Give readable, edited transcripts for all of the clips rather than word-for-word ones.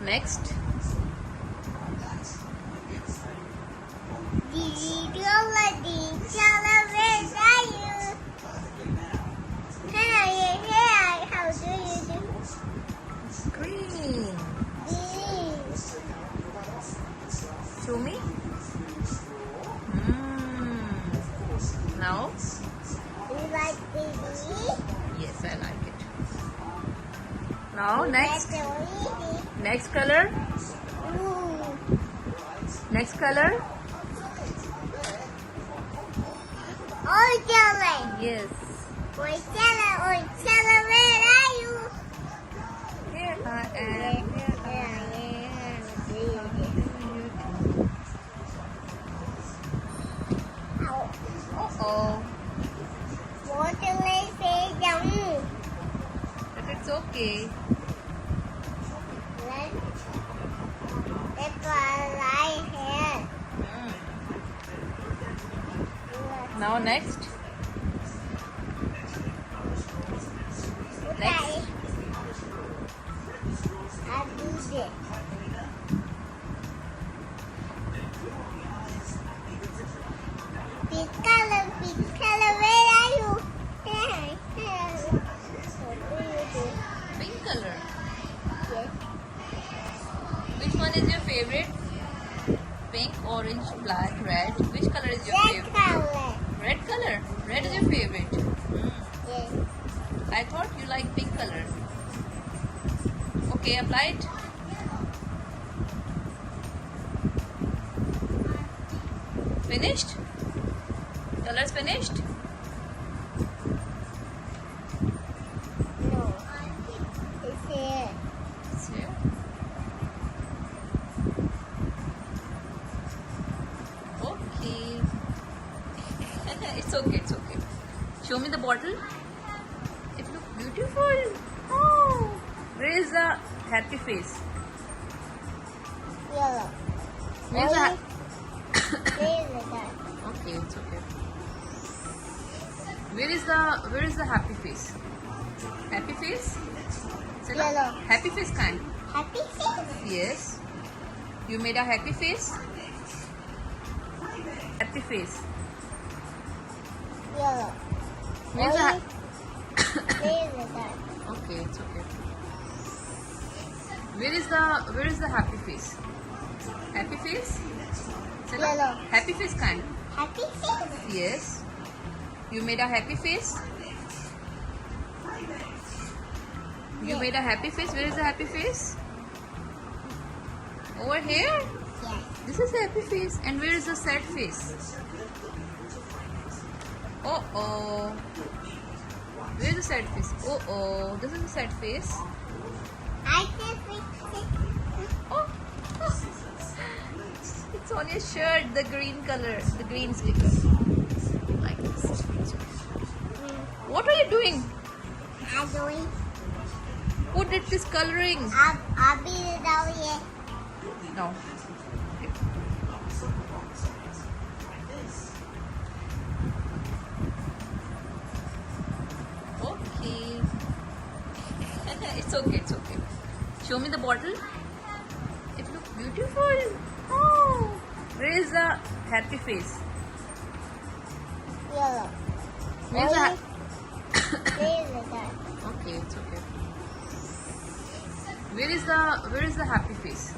Next. How do you do? Green. Show me. Now. You like this? Yes, I like it. Now next. Ooh. Next color. Next color. Yes. Where are you? Here I am. Uh-oh. What do I say? But it's okay. That's what I had. Now next. Next. I do this. Pink color, where are you? Pink color. Yes. Which one is your favorite? Pink, orange, black, red. Which color is your Red favorite? color. Red color. Red is your favorite. Yes. I thought you like pink color. Okay, apply it. Finished? Colors finished? No. It's here. It's here. Okay. It's okay, it's okay. Show me the bottle. It looks beautiful. Oh, where is the happy face? Yellow. Where's the Where is that? Okay, it's okay. Where is the happy face? Happy face? Say no. Yellow. Happy face kind. Happy face? Yes. You made a happy face? Happy face. Yellow. Where's the Where is that? Okay, it's okay. Where is the happy face? Happy face? Say no. Yellow. Happy face kind. Happy face? Yes. You made a happy face? You Yes. made a happy face? Where is the happy face? Over here? Yes. This is the happy face. And where is the sad face? Oh. Where is the sad face? Oh. This is the sad face. I can fix it. Oh. It's on your shirt, the green color, the green sticker. Like this. What are you doing? I'm doing. Who did this coloring? I'll be down here. No. Okay. It's okay, it's okay. Show me the bottle. It looks beautiful. Oh. Where is the happy face? Yellow. Where's the Where is that? Okay, it's okay. Where is the happy face?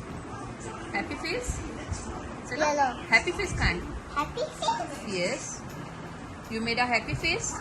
Happy face? Say no. Yellow. Happy face kind. Happy face? Yes. You made a happy face?